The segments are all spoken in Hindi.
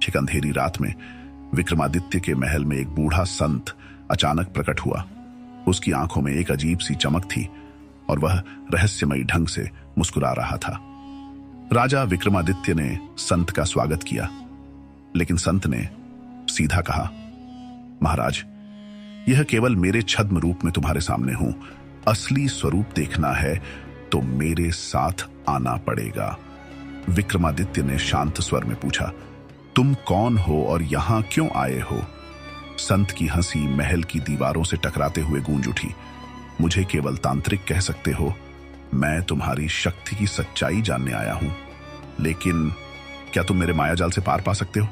एक अंधेरी रात में विक्रमादित्य के महल में एक बूढ़ा संत अचानक प्रकट हुआ। उसकी आंखों में एक अजीब सी चमक थी और वह रहस्यमयी ढंग से मुस्कुरा रहा था। राजा विक्रमादित्य ने संत का स्वागत किया, लेकिन संत ने सीधा कहा, महाराज, यह केवल मेरे छद्म रूप में तुम्हारे सामने हूं। असली स्वरूप देखना है तो मेरे साथ आना पड़ेगा। विक्रमादित्य ने शांत स्वर में पूछा, तुम कौन हो और यहां क्यों आए हो? संत की हंसी महल की दीवारों से टकराते हुए गूंज उठी। मुझे केवल तांत्रिक कह सकते हो। मैं तुम्हारी शक्ति की सच्चाई जानने आया हूं, लेकिन क्या तुम मेरे मायाजाल से पार पा सकते हो?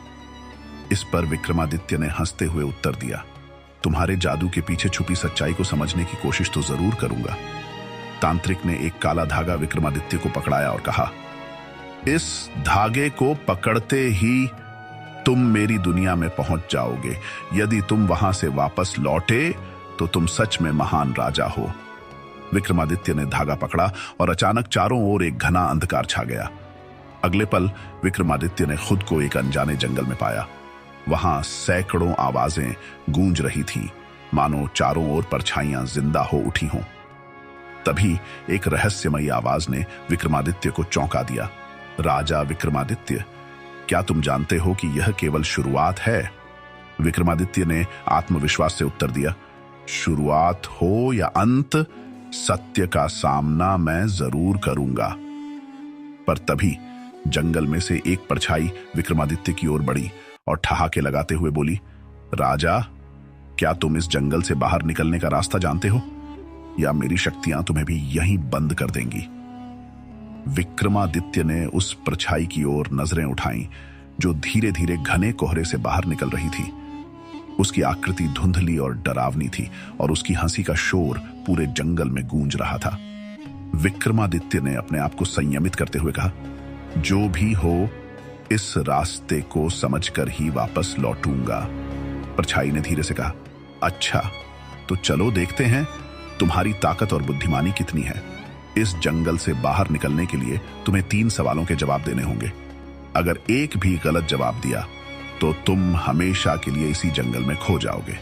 इस पर विक्रमादित्य ने हंसते हुए उत्तर दिया, तुम्हारे जादू के पीछे छुपी सच्चाई को समझने की कोशिश तो जरूर करूंगा। तांत्रिक ने एक काला धागा विक्रमादित्य को पकड़ाया और कहा, इस धागे को पकड़ते ही तुम मेरी दुनिया में पहुंच जाओगे। यदि तुम वहां से वापस लौटे तो तुम सच में महान राजा हो। विक्रमादित्य ने धागा पकड़ा और अचानक चारों ओर एक घना अंधकार छा गया। अगले पल विक्रमादित्य ने खुद को एक अनजाने जंगल में पाया। वहां सैकड़ों आवाजें गूंज रही थीं, मानो चारों ओर परछाइयां जिंदा हो उठी हों। तभी एक रहस्यमयी आवाज ने विक्रमादित्य को चौंका दिया, राजा विक्रमादित्य, क्या तुम जानते हो कि यह केवल शुरुआत है? विक्रमादित्य ने आत्मविश्वास से उत्तर दिया, शुरुआत हो या अंत, सत्य का सामना मैं जरूर करूंगा। पर तभी जंगल में से एक परछाई विक्रमादित्य की ओर बढ़ी और ठहाके लगाते हुए बोली, राजा, क्या तुम इस जंगल से बाहर निकलने का रास्ता जानते हो, या मेरी शक्तियां तुम्हें भी यहीं बंद कर देंगी? विक्रमादित्य ने उस परछाई की ओर नजरें उठाईं, जो धीरे धीरे घने कोहरे से बाहर निकल रही थी। उसकी आकृति धुंधली और डरावनी थी और उसकी हंसी का शोर पूरे जंगल में गूंज रहा था। विक्रमादित्य ने अपने आप को संयमित करते हुए कहा, जो भी हो, इस रास्ते को समझकर ही वापस लौटूंगा। परछाई ने धीरे से कहा, अच्छा, तो चलो देखते हैं तुम्हारी ताकत और बुद्धिमानी कितनी है। इस जंगल से बाहर निकलने के लिए तुम्हें 3 सवालों के जवाब देने होंगे। अगर एक भी गलत जवाब दिया तो तुम हमेशा के लिए इसी जंगल में खो जाओगे।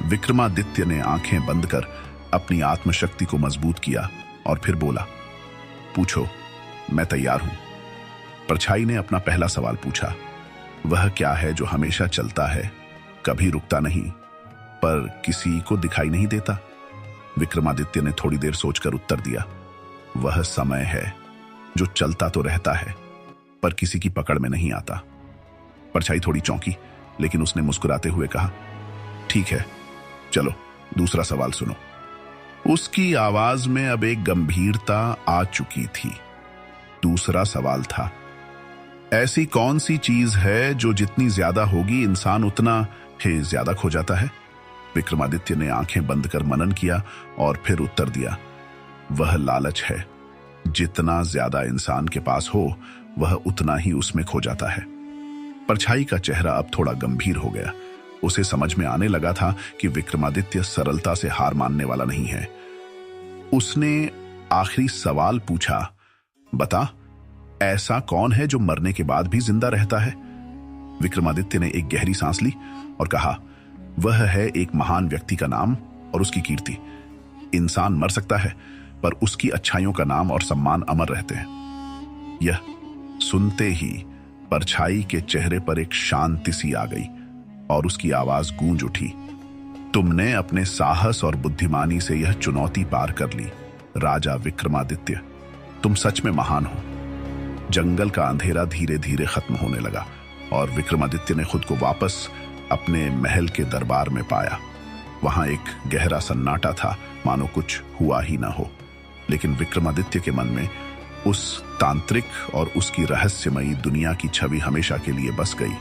विक्रमादित्य ने आंखें बंद कर अपनी आत्मशक्ति को मजबूत किया और फिर बोला, पूछो, मैं तैयार हूं। परछाई ने अपना पहला सवाल पूछा, वह क्या है जो हमेशा चलता है, कभी रुकता नहीं, पर किसी को दिखाई नहीं देता? विक्रमादित्य ने थोड़ी देर सोचकर उत्तर दिया, वह समय है जो चलता तो रहता है पर किसी की पकड़ में नहीं आता। परछाई थोड़ी चौंकी, लेकिन उसने मुस्कुराते हुए कहा, ठीक है, चलो दूसरा सवाल सुनो। उसकी आवाज में अब एक गंभीरता आ चुकी थी। दूसरा सवाल था, ऐसी कौन सी चीज है जो जितनी ज्यादा होगी इंसान उतना ही ज्यादा खो जाता है? विक्रमादित्य ने आंखें बंद कर मनन किया और फिर उत्तर दिया, वह लालच है। जितना ज्यादा इंसान के पास हो, वह उतना ही उसमें खो जाता है। परछाई का चेहरा अब थोड़ा गंभीर हो गया। उसे समझ में आने लगा था कि विक्रमादित्य सरलता से हार मानने वाला नहीं है। उसने आखिरी सवाल पूछा, बता, ऐसा कौन है जो मरने के बाद भी जिंदा रहता है? विक्रमादित्य ने एक गहरी सांस ली और कहा, वह है एक महान व्यक्ति का नाम और उसकी कीर्ति। इंसान मर सकता है, पर उसकी अच्छाइयों का नाम और सम्मान अमर रहते हैं। यह सुनते ही परछाई के चेहरे पर एक शांति सी आ गई और उसकी आवाज गूंज उठी, तुमने अपने साहस और बुद्धिमानी से यह चुनौती पार कर ली। राजा विक्रमादित्य, तुम सच में महान हो। जंगल का अंधेरा धीरे धीरे खत्म होने लगा और विक्रमादित्य ने खुद को वापस अपने महल के दरबार में पाया। वहां एक गहरा सन्नाटा था, मानो कुछ हुआ ही ना हो। लेकिन विक्रमादित्य के मन में उस तांत्रिक और उसकी रहस्यमयी दुनिया की छवि हमेशा के लिए बस गई।